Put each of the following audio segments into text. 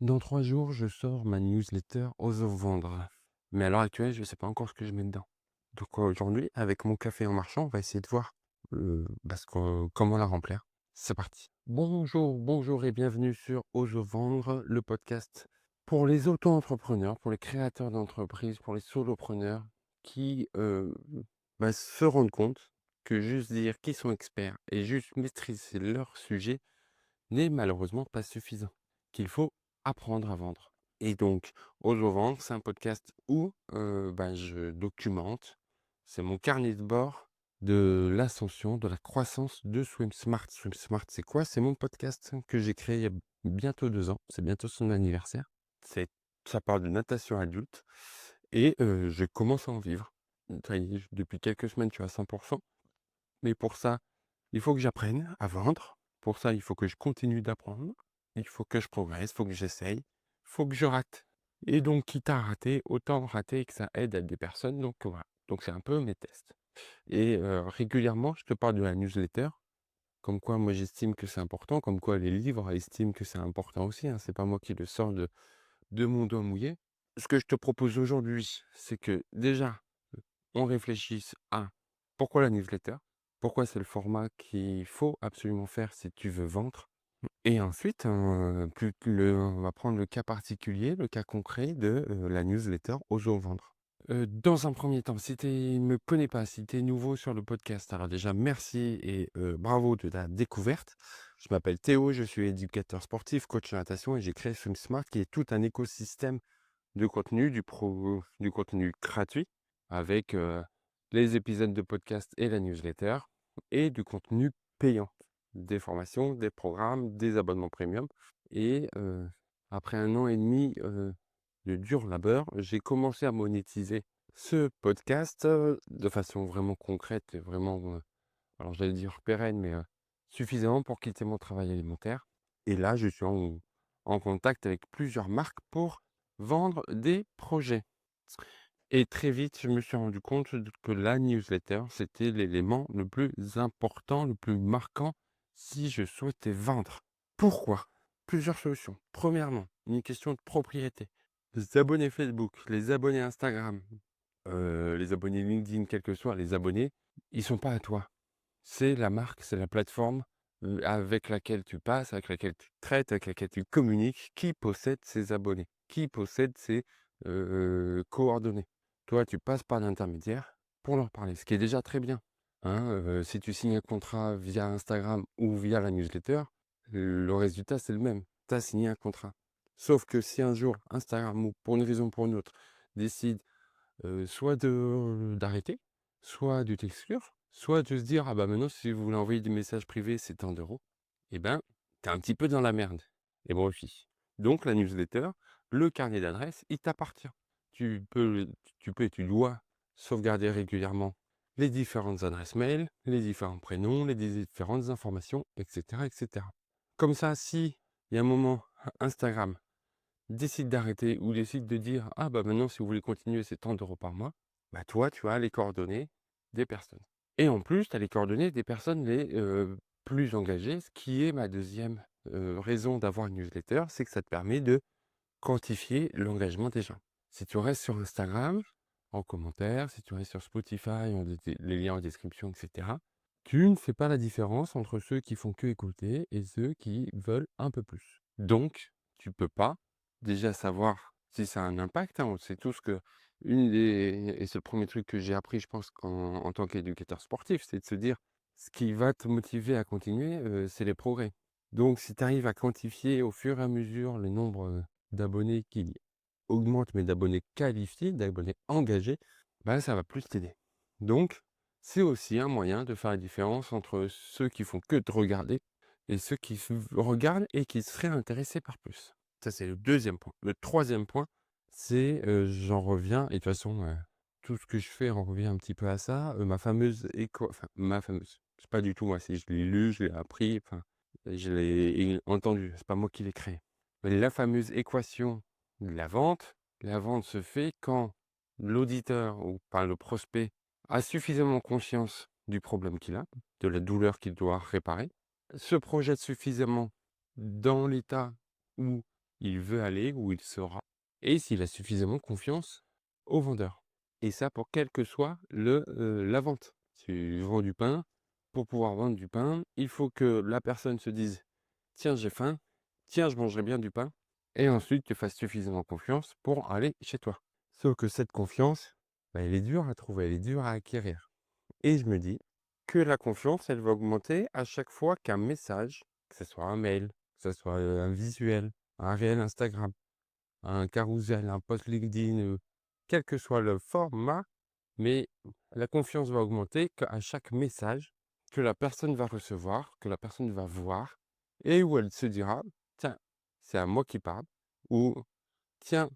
Dans 3 jours, je sors ma newsletter «Ose vendre». Mais à l'heure actuelle, je ne sais pas encore ce que je mets dedans. Donc aujourd'hui, avec mon café en marchant, on va essayer de voir, comment la remplir. C'est parti. Bonjour, bonjour et bienvenue sur «Ose vendre», le podcast pour les auto-entrepreneurs, pour les créateurs d'entreprises, pour les solopreneurs qui, se rendent compte que juste dire qu'ils sont experts et juste maîtriser leur sujet n'est malheureusement pas suffisant, qu'il faut apprendre à vendre. Et donc, Ose vendre, c'est un podcast où je documente, c'est mon carnet de bord de l'ascension, de la croissance de Swim Smart. Swim Smart, c'est quoi? C'est mon podcast que j'ai créé il y a bientôt 2 ans, c'est bientôt son anniversaire. C'est, ça parle de natation adulte et je commence à en vivre. Ça y est, depuis quelques semaines, je suis à 100%. Mais pour ça, il faut que j'apprenne à vendre. Pour ça, il faut que je continue d'apprendre. Il faut que je progresse, il faut que j'essaye, il faut que je rate. Et donc, quitte à rater, autant rater et que ça aide à des personnes. Donc voilà. Donc c'est un peu mes tests. Et régulièrement, je te parle de la newsletter. Comme quoi, moi, j'estime que c'est important. Comme quoi, les livres estiment que c'est important aussi, hein. C'est pas moi qui le sors de mon doigt mouillé. Ce que je te propose aujourd'hui, c'est que déjà, on réfléchisse à pourquoi la newsletter, pourquoi c'est le format qu'il faut absolument faire si tu veux vendre. Et ensuite, on va prendre le cas particulier, le cas concret de la newsletter «Ose vendre». Dans un premier temps, si tu ne me connais pas, si tu es nouveau sur le podcast, alors déjà merci et bravo de ta découverte. Je m'appelle Théo, je suis éducateur sportif, coach en natation et j'ai créé SwimSmart qui est tout un écosystème de contenu, du contenu gratuit avec les épisodes de podcast et la newsletter et du contenu payant, des formations, des programmes, des abonnements premium. Et après 1 an et demi de dur labeur, j'ai commencé à monétiser ce podcast de façon vraiment concrète et vraiment, alors j'allais dire pérenne, mais suffisamment pour quitter mon travail alimentaire. Et là, je suis en contact avec plusieurs marques pour vendre des projets. Et très vite, je me suis rendu compte que la newsletter, c'était l'élément le plus important, le plus marquant si je souhaitais vendre. Pourquoi? Plusieurs solutions. Premièrement, une question de propriété. Les abonnés Facebook, les abonnés Instagram, les abonnés LinkedIn, quels que soient les abonnés, ils sont pas à toi. C'est la marque, c'est la plateforme avec laquelle tu passes, avec laquelle tu traites, avec laquelle tu communiques, qui possède ces abonnés, qui possède ces coordonnées. Toi, tu passes par l'intermédiaire pour leur parler, ce qui est déjà très bien, hein. Si tu signes un contrat via Instagram ou via la newsletter, le résultat, c'est le même. Tu as signé un contrat. Sauf que si un jour, Instagram ou pour une raison ou pour une autre, décide soit d'arrêter, soit de t'exclure, soit de se dire: «Ah bah, maintenant si vous voulez envoyer des messages privés, c'est tant d'euros», et ben, tu es un petit peu dans la merde et moi aussi. Donc la newsletter, le carnet d'adresses, il t'appartient. Tu peux et tu dois sauvegarder régulièrement les différentes adresses mail, les différents prénoms, les différentes informations et cetera et cetera. Comme ça, si il y a un moment, Instagram décide d'arrêter ou décide de dire: «Ah bah, maintenant si vous voulez continuer, c'est tant d'euros par mois», bah, toi, tu as les coordonnées des personnes et en plus, tu as les coordonnées des personnes les plus engagées, ce qui est ma deuxième raison d'avoir une newsletter, c'est que ça te permet de quantifier l'engagement des gens. Si tu restes sur Instagram, en commentaire, si tu restes sur Spotify, en les liens en description et cetera, tu ne fais pas la différence entre ceux qui font que écouter et ceux qui veulent un peu plus. Donc, tu peux pas déjà savoir si ça a un impact, hein. On sait tous que et c'est le premier truc que j'ai appris, je pense, en tant qu'éducateur sportif, c'est de se dire: «Ce qui va te motiver à continuer, c'est les progrès». Donc si tu arrives à quantifier au fur et à mesure le nombre, d'abonnés qui augmente, mais d'abonnés qualifiés, d'abonnés engagés, bah, ça va plus t'aider. Donc c'est aussi un moyen de faire la différence entre ceux qui font que te regarder et ceux qui regardent et qui seraient intéressés par plus. Ça, c'est le deuxième point. Le troisième point, c'est, j'en reviens et de toute façon, tout ce que je fais en revient un petit peu à ça, ma fameuse, c'est pas du tout moi, c'est je l'ai lu, je l'ai appris, enfin, je l'ai entendu, c'est pas moi qui l'ai créé. Mais la fameuse équation de la vente se fait quand l'auditeur ou par le prospect a suffisamment conscience du problème qu'il a, de la douleur qu'il doit réparer, se projette suffisamment dans l'état où il veut aller, où il sera et s'il a suffisamment confiance au vendeur et ça pour quel que soit la vente. Tu vends du pain, pour pouvoir vendre du pain, il faut que la personne se dise: «Tiens, j'ai faim, tiens, je mangerai bien du pain» et ensuite te fasse suffisamment confiance pour aller chez toi. Sauf que cette confiance, bah, elle est dure à trouver, elle est dure à acquérir et je me dis que la confiance, elle va augmenter à chaque fois qu'un message, que ce soit un mail, que ce soit, un visuel, un réel Instagram, un carrousel, un post LinkedIn, quel que soit le format, mais la confiance va augmenter qu'à chaque message que la personne va recevoir, que la personne va voir et où elle se dira: «Tiens, c'est à moi qui parle» ou «Tiens,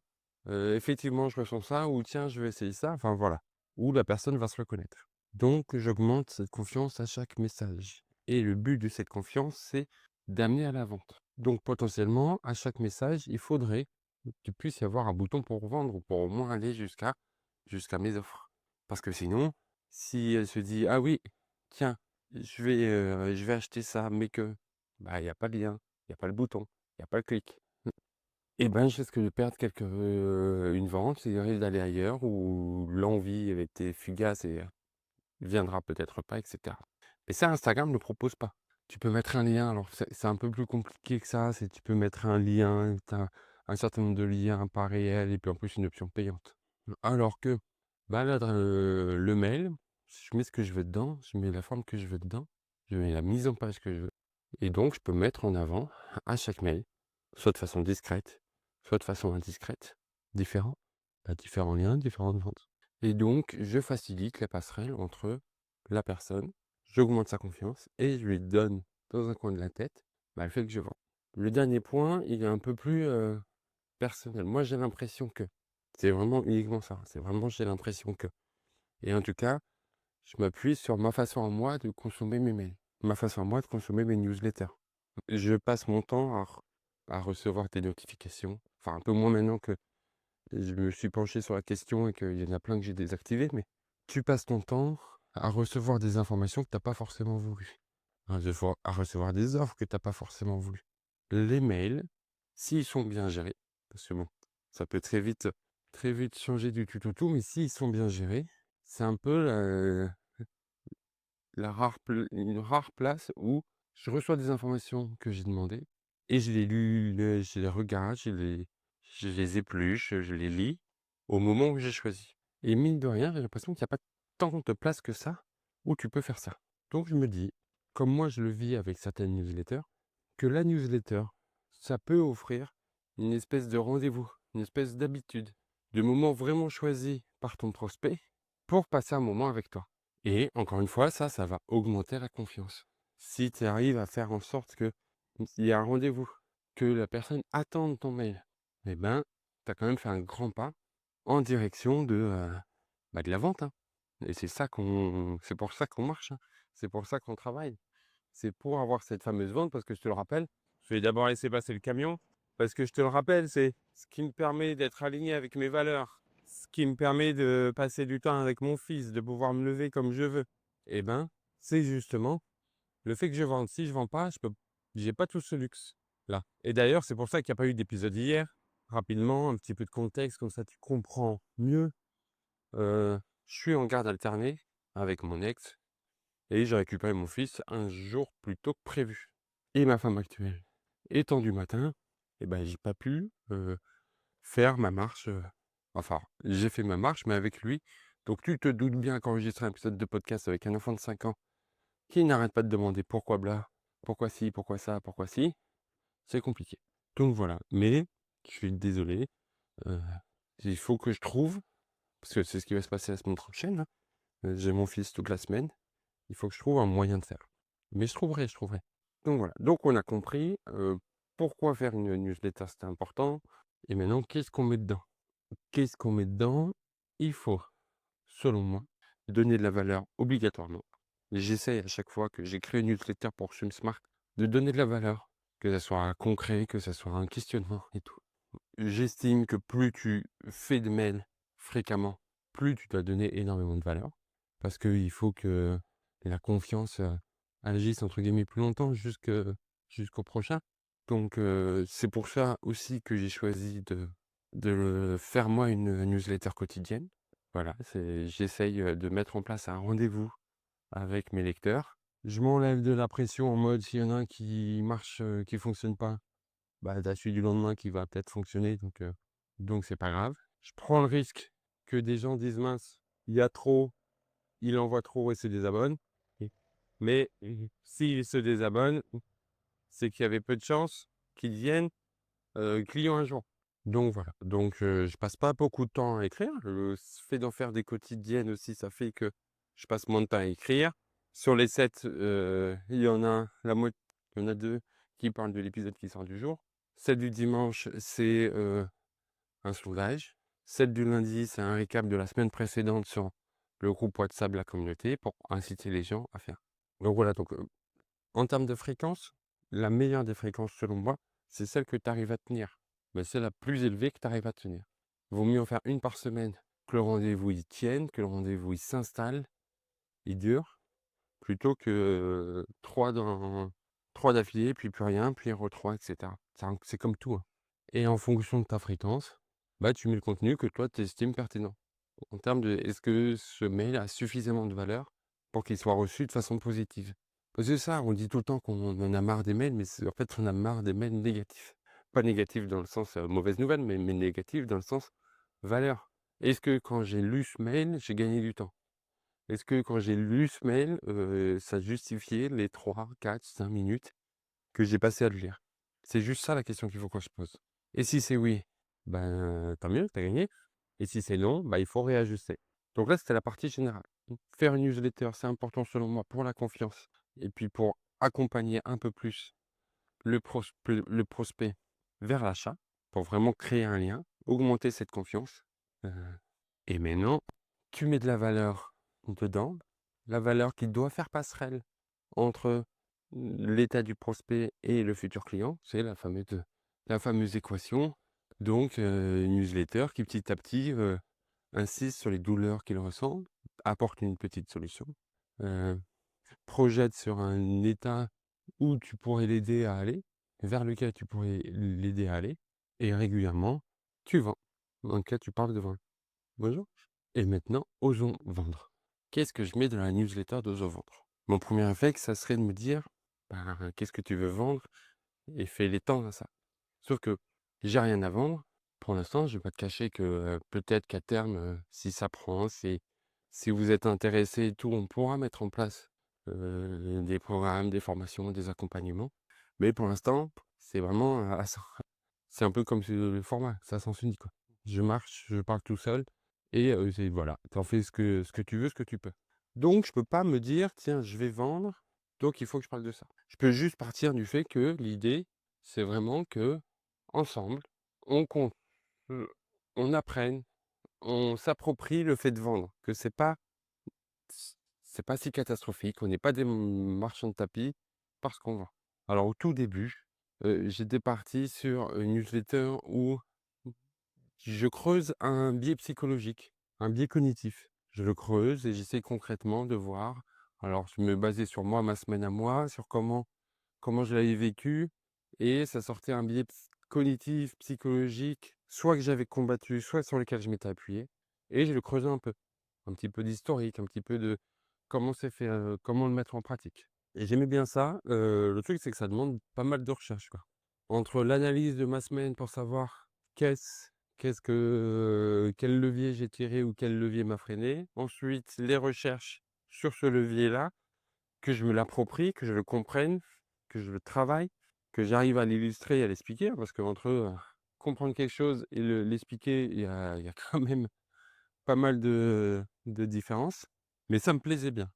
effectivement je ressens ça» ou «Tiens, je vais essayer ça», enfin voilà, où la personne va se reconnaître. Donc j'augmente cette confiance à chaque message et le but de cette confiance, c'est d'amener à la vente. Donc potentiellement, à chaque message, il faudrait qu'il puisse y avoir un bouton pour vendre ou pour au moins aller jusqu'à mes offres. Parce que sinon, si elle se dit: «Ah oui, tiens, je vais acheter ça», mais que, bah, il y a pas le lien, il y a pas le bouton, il y a pas le clic. Et ben, je risque de perdre une vente et risque d'aller ailleurs où l'envie avait été fugace et viendra peut-être pas et cetera. Mais ça, Instagram ne le propose pas. Tu peux mettre un lien, alors c'est un peu plus compliqué que ça, c'est tu peux mettre un lien, tu as un certain nombre de liens pas réels et puis en plus une option payante. Alors que, bah, là, dans le mail, je mets ce que je veux dedans, je mets la forme que je veux dedans, je mets la mise en page que je veux et donc je peux mettre en avant à chaque mail, soit de façon discrète, soit de façon indiscrète, différents, différents liens, différentes ventes. Et donc je facilite la passerelle entre la personne, j'augmente sa confiance et je lui donne dans un coin de la tête, bah, le fait que je vends. Le dernier point, il est un peu plus, personnel. Moi, j'ai l'impression que c'est vraiment uniquement ça, c'est vraiment j'ai l'impression que et en tout cas, je m'appuie sur ma façon à moi de consommer mes mails, ma façon à moi de consommer mes newsletters. Je passe mon temps à recevoir des notifications, enfin un peu moins maintenant que je me suis penché sur la question et qu'il y en a plein que j'ai désactivés, mais tu passes ton temps à recevoir des informations que tu as pas forcément voulu, à recevoir des offres que tu as pas forcément voulu. Les mails, s'ils sont bien gérés, parce que bon, ça peut très vite changer du tout au tout, mais s'ils sont bien gérés, c'est un peu une rare place où je reçois des informations que j'ai demandées et je les lu je les regarde, je les épluche, je les lis au moment où j'ai choisi et mine de rien, j'ai l'impression qu'il y a pas tant de place que ça où tu peux faire ça. Donc je me dis, comme moi je le vis avec certaines newsletters, que la newsletter, ça peut offrir une espèce de rendez-vous, une espèce d'habitude, de moment vraiment choisi par ton prospect pour passer un moment avec toi. Et encore une fois, ça va augmenter la confiance. Si tu arrives à faire en sorte que il y a un rendez-vous, que la personne attende ton mail, eh ben, tu as quand même fait un grand pas en direction de la vente, hein. Et c'est pour ça qu'on marche, hein. C'est pour ça qu'on travaille. C'est pour avoir cette fameuse vente parce que je te le rappelle, je vais d'abord laisser passer le camion parce que je te le rappelle, c'est ce qui me permet d'être aligné avec mes valeurs, ce qui me permet de passer du temps avec mon fils, de pouvoir me lever comme je veux. Eh ben, c'est justement le fait que je vende. Si je vends pas, j'ai pas tout ce luxe là. Et d'ailleurs, c'est pour ça qu'il n'y a pas eu d'épisode hier. Rapidement, un petit peu de contexte, comme ça tu comprends mieux. Je suis en garde alternée avec mon ex et j'ai récupéré mon fils un jour plus tôt que prévu. Et ma femme actuelle étant du matin, et ben, j'ai pas pu, faire ma marche, enfin, j'ai fait ma marche, mais avec lui. Donc tu te doutes bien qu'enregistrer un épisode de podcast avec un enfant de 5 ans qui n'arrête pas de demander: «Pourquoi bla? Pourquoi ci? Pourquoi ça? Pourquoi ci?» c'est compliqué. Donc voilà, mais je suis désolé, heu, il faut que je trouve, parce que c'est ce qui va se passer la semaine prochaine, là, j'ai mon fils toute la semaine, il faut que je trouve un moyen de faire. Mais je trouverai. Donc voilà, donc on a compris, pourquoi faire une newsletter c'était important et maintenant qu'est-ce qu'on met dedans? Qu'est-ce qu'on met dedans? Il faut, selon moi, donner de la valeur obligatoirement. J'essaye à chaque fois que j'écris une newsletter pour SumSmart de donner de la valeur, que ça soit concret, que ça soit un questionnement et tout. J'estime que plus tu fais de mails fréquemment, plus tu dois donner énormément de valeur parce qu'il faut que la confiance, agisse entre guillemets plus longtemps jusqu'au prochain. Donc c'est pour ça aussi que j'ai choisi de faire moi une newsletter quotidienne. Voilà, j'essaye, de mettre en place un rendez-vous avec mes lecteurs. Je m'enlève de la pression en mode s'il y en a un qui marche, qui fonctionne pas, bah, tu as celui du lendemain qui va peut-être fonctionner donc c'est pas grave. Je prends le risque que des gens disent: «Mince, il y a trop, il envoie trop et se désabonne». Et mais s'ils se désabonnent, c'est qu'il y avait peu de chances qu'ils deviennent, clients un jour. Donc voilà, donc je passe pas beaucoup de temps à écrire. Le fait d'en faire des quotidiennes aussi, ça fait que je passe moins de temps à écrire. Sur les 7, il y en a la moit il y en a 2 qui parlent de l'épisode qui sort du jour. Celle du dimanche, c'est, un sondage. Celle du lundi, c'est un récap de la semaine précédente sur le groupe WhatsApp de la communauté pour inciter les gens à faire. Donc voilà, donc en termes de fréquence, la meilleure des fréquences selon moi, c'est celle que tu arrives à tenir. Mais c'est la plus élevée que tu arrives à tenir. Vaut mieux en faire une par semaine, que le rendez-vous il tienne, que le rendez-vous il s'installe, il dure, plutôt que 3 d'affilée, puis plus rien, puis re-3, etc. C'est comme tout, hein. Et en fonction de ta fréquence, bah, tu mets le contenu que toi tu estimes pertinent. En termes de est-ce que ce mail a suffisamment de valeur pour qu'il soit reçu de façon positive? Parce que ça, on dit tout le temps qu'on en a marre des mails, mais en fait, on a marre des mails négatifs. Pas négatifs dans le sens mauvaise nouvelle, mais négatifs dans le sens valeur. Est-ce que quand j'ai lu ce mail, j'ai gagné du temps? Est-ce que quand j'ai lu ce mail, ça justifiait les 3, 4, 5 minutes que j'ai passé à le lire? C'est juste ça la question qu'il faut qu'on se pose. Et si c'est oui, ben tant mieux, t'as gagné. Et si c'est non, bah, il faut réajuster. Donc là, c'était la partie générale. Faire une newsletter, c'est important selon moi pour la confiance et puis pour accompagner un peu plus le prospect vers l'achat, pour vraiment créer un lien, augmenter cette confiance. Heu et maintenant, tu mets de la valeur dedans, la valeur qui doit faire passerelle entre l'état du prospect et le futur client, c'est la fameuse équation. Donc une newsletter qui petit à petit, insiste sur les douleurs qu'il ressent, apporte une petite solution, heu, projette sur un état où tu pourrais l'aider à aller, vers lequel tu pourrais l'aider à aller et régulièrement, tu vends. Dans le cas, tu parles de vente. Bonjour. Et maintenant, osons vendre. Qu'est-ce que je mets dans la newsletter d'Osons vendre? Mon premier réflexe, ça serait de me dire: «Ben, qu'est-ce que tu veux vendre?» et fais-les tendre à ça. Sauf que j'ai rien à vendre. Pour l'instant, je vais pas te cacher que, peut-être qu'à terme, si ça prend, si vous êtes intéressé et tout, on pourra mettre en place, des programmes, des formations, des accompagnements. Mais pour l'instant, c'est vraiment à ça. C'est un peu comme le format, ça sens unique, quoi. Je marche, je parle tout seul et c'est voilà, tu en fais ce que tu veux, ce que tu peux. Donc je peux pas me dire: «Tiens, je vais vendre, donc il faut que je parle de ça». Je peux juste partir du fait que l'idée, c'est vraiment qu'ensemble, on con on apprenne, on s'approprie le fait de vendre, que c'est pas si catastrophique, on n'est pas des marchands de tapis parce qu'on vend. Alors au tout début, j'étais parti sur une newsletter où je creuse un biais psychologique, un biais cognitif. Je le creuse et j'essaie concrètement de voir. Alors, je me basais sur moi, ma semaine à moi, sur comment je l'avais vécu, et ça sortait un biais cognitif, psychologique, soit que j'avais combattu, soit sur lequel je m'étais appuyé, et je le creusais un peu. Un petit peu d'historique, un petit peu de comment c'est fait, comment le mettre en pratique. Et j'aimais bien ça. Le truc, c'est que ça demande pas mal de recherche, quoi. Entre l'analyse de ma semaine pour savoir qu'est-ce quel levier j'ai tiré ou quel levier m'a freiné. Ensuite, les recherches sur ce levier-là, que je me l'approprie, que je le comprenne, que je le travaille, que j'arrive à l'illustrer et à l'expliquer, hein, parce qu'entre, comprendre quelque chose et l'expliquer, il y a quand même pas mal de différences, mais ça me plaisait bien.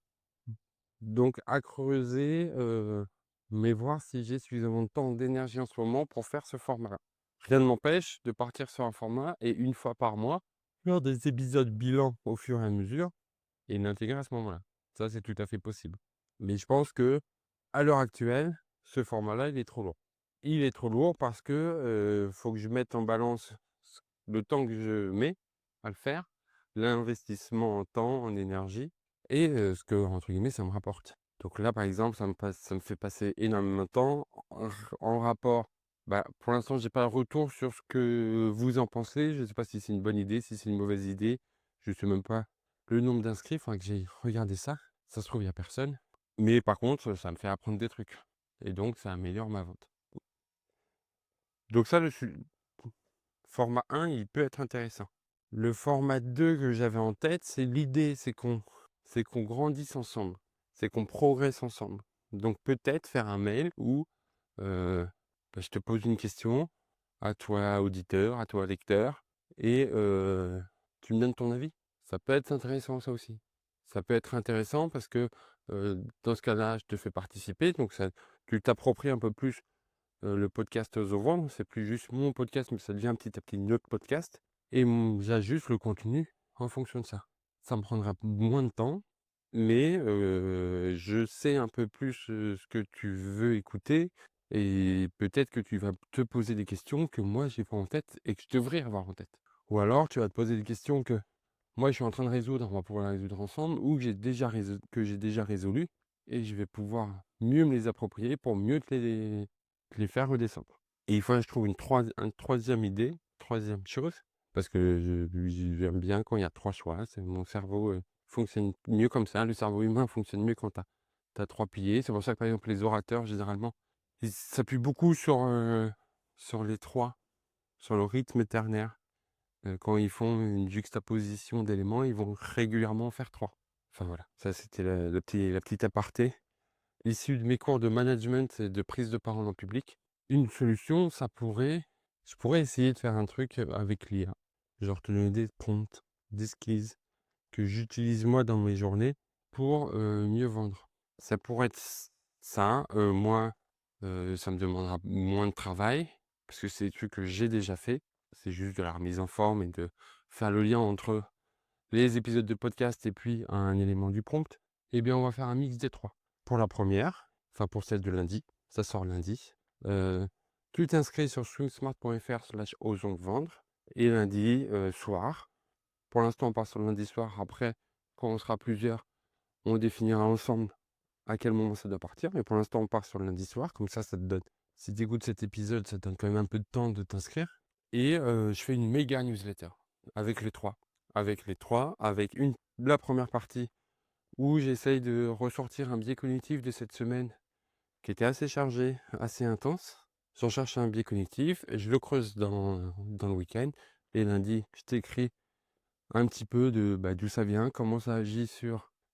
Donc à creuser, mais voir si j'ai suffisamment de temps, d'énergie en ce moment pour faire ce format-là. Rien ne m'empêche de partir sur un format et une fois par mois, faire des épisodes bilan au fur et à mesure et l'intégrer à ce moment-là. Ça, c'est tout à fait possible. Mais je pense que à l'heure actuelle, ce format-là, il est trop lourd. Il est trop lourd parce que, faut que je mette en balance le temps que je mets à le faire, l'investissement en temps, en énergie et ce que, entre guillemets, «ça me rapporte». Donc là, par exemple, ça me fait passer énormément de temps en rapport Bah, pour l'instant, j'ai pas de retour sur ce que vous en pensez. Je sais pas si c'est une bonne idée, si c'est une mauvaise idée. Je sais même pas le nombre d'inscrits, il faudrait que j'aille regarder ça. Ça se trouve, il y a personne. Mais par contre, ça me fait apprendre des trucs et donc ça améliore ma vente. Donc ça, le format 1, il peut être intéressant. Le format 2 que j'avais en tête, c'est l'idée, c'est qu'on grandisse ensemble, c'est qu'on progresse ensemble. Donc peut-être faire un mail où bah, je te pose une question, à toi auditeur, à toi lecteur, et tu me donnes ton avis. Ça peut être intéressant ça aussi. Ça peut être intéressant parce que dans ce cas-là, je te fais participer, donc ça, tu t'appropries un peu plus le podcast The One. C'est plus juste mon podcast, mais ça devient petit à petit notre podcast. Et j'ajuste le contenu en fonction de ça. Ça me prendra moins de temps, mais je sais un peu plus ce que tu veux écouter et peut-être que tu vas te poser des questions que moi j'ai pas en tête et que je devrais avoir en tête. Ou alors tu vas te poser des questions que moi je suis en train de résoudre, on va pouvoir les résoudre ensemble, ou que j'ai déjà résolu et je vais pouvoir mieux me les approprier pour mieux te les faire redescendre. Et il faut que je trouve une troisième idée, troisième chose, parce que j'aime bien quand il y a 3 choix. C'est mon cerveau, fonctionne mieux comme ça. Le cerveau humain fonctionne mieux quand tu as 3 piliers. C'est pour ça que, par exemple, les orateurs, généralement, ils s'appuient beaucoup sur les 3, sur le rythme ternaire. Quand ils font une juxtaposition d'éléments, ils vont régulièrement faire 3. Enfin voilà, ça c'était la petite aparté. Issu de mes cours de management et de prise de parole en public, une solution, je pourrais essayer de faire un truc avec l'IA. Genre te donner des prompts, des skills que j'utilise moi dans mes journées pour mieux vendre. Ça pourrait être ça. Moi, ça me demandera moins de travail parce que c'est des trucs que j'ai déjà fait. C'est juste de la remise en forme et de faire le lien entre les épisodes de podcast et puis un élément du prompt. Eh bien, on va faire un mix des 3. Pour la première, enfin pour celle de lundi, ça sort lundi, tu t'inscris sur swingsmart.fr/osons vendre et lundi soir, pour l'instant on part sur le lundi soir, après quand on sera plusieurs, on définira ensemble à quel moment ça doit partir, mais pour l'instant on part sur le lundi soir, comme ça te donne, si tu écoutes cet épisode, ça te donne quand même un peu de temps de t'inscrire. Et je fais une méga newsletter avec les 3. Avec la première partie où j'essaye de ressortir un biais cognitif de cette semaine qui était assez chargé, assez intense. J'en cherche un biais cognitif, et je le creuse dans le week-end. Et lundi, je t'écris un petit peu de d'où ça vient, comment ça agit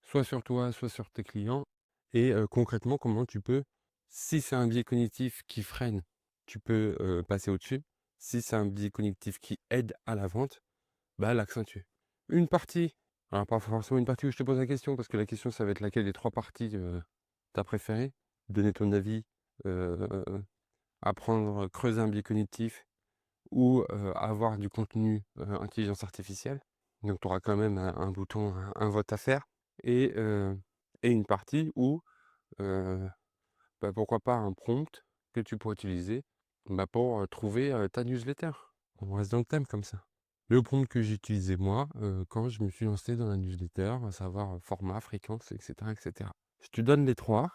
soit sur toi, soit sur tes clients. Et concrètement, comment tu peux, si c'est un biais cognitif qui freine, tu peux passer au-dessus. Si c'est un biais cognitif qui aide à la vente, l'accentuer. Une partie, alors pas forcément une partie où je te pose la question, parce que la question, ça va être laquelle des 3 parties tu préféré. Donner ton avis, apprendre, creuser un biais cognitif ou avoir du contenu intelligence artificielle. Donc tu auras quand même un bouton, un vote à faire et une partie où, heu, pourquoi pas un prompt que tu pourrais utiliser, pour trouver ta newsletter. On reste dans le thème comme ça. Le prompt que j'ai utilisé moi, quand je me suis lancé dans la newsletter, à savoir format, fréquence, et cetera, et cetera. Je te donne les 3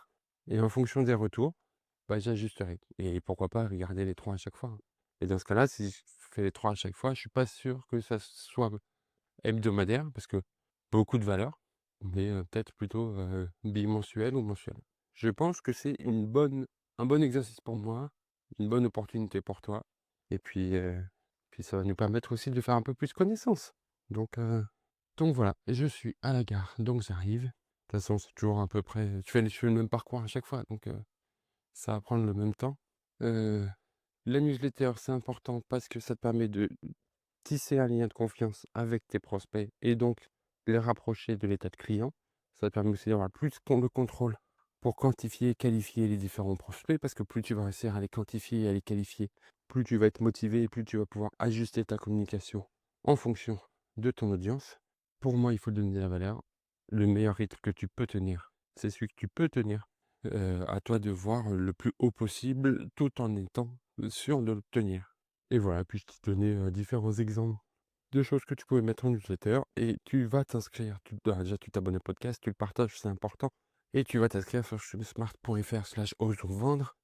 et en fonction des retours, j'ajusterai et pourquoi pas regarder les 3 à chaque fois, hein. Et dans ce cas-là, si je fais les 3 à chaque fois, je suis pas sûr que ça soit hebdomadaire parce que beaucoup de valeur, mais peut-être plutôt bimensuel ou mensuel. Je pense que c'est un bon exercice pour moi, une bonne opportunité pour toi et puis ça va nous permettre aussi de faire un peu plus connaissance. Donc voilà, et je suis à la gare, donc j'arrive. De toute façon, c'est toujours à peu près je fais le même parcours à chaque fois, donc ça va prendre le même temps. Heu, la newsletter, c'est important parce que ça te permet de tisser un lien de confiance avec tes prospects et donc les rapprocher de l'état de client. Ça te permet aussi d'avoir plus le contrôle pour quantifier, qualifier les différents prospects parce que plus tu vas réussir à les quantifier et à les qualifier, plus tu vas être motivé et plus tu vas pouvoir ajuster ta communication en fonction de ton audience. Pour moi, il faut donner de la valeur. Le meilleur rythme que tu peux tenir, c'est celui que tu peux tenir. À toi de voir le plus haut possible tout en étant sûr de l'obtenir. Et voilà, puis je t'ai donné différents exemples de choses que tu pouvais mettre en newsletter et tu vas t'inscrire. Déjà, tu t'abonnes au podcast, tu le partages, c'est important. Et tu vas t'inscrire sur smart.fr/osons vendre.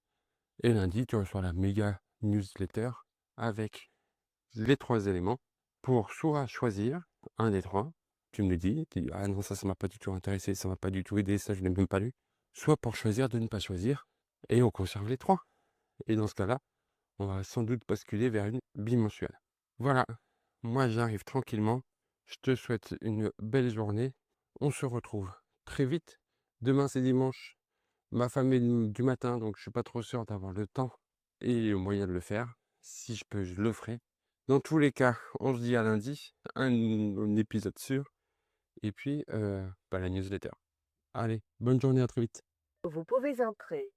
Et lundi, tu reçois la méga newsletter avec les 3 éléments pour soit choisir un des 3, tu me le dis, tu dis: «Ah non, ça m'a pas du tout intéressé, ça m'a pas du tout aidé, ça je l'ai même pas lu», soit pour choisir de ne pas choisir et on conserve les 3 et dans ce cas-là, on va sans doute basculer vers une bimensuelle. Voilà, moi j'arrive tranquillement, je te souhaite une belle journée, on se retrouve très vite. Demain c'est dimanche, ma femme est du matin, donc je suis pas trop sûr d'avoir le temps et le moyen de le faire. Si je peux, je le ferai. Dans tous les cas, on se dit à lundi, un épisode sûr et puis, la newsletter. Allez, bonne journée, à très vite. Vous pouvez entrer.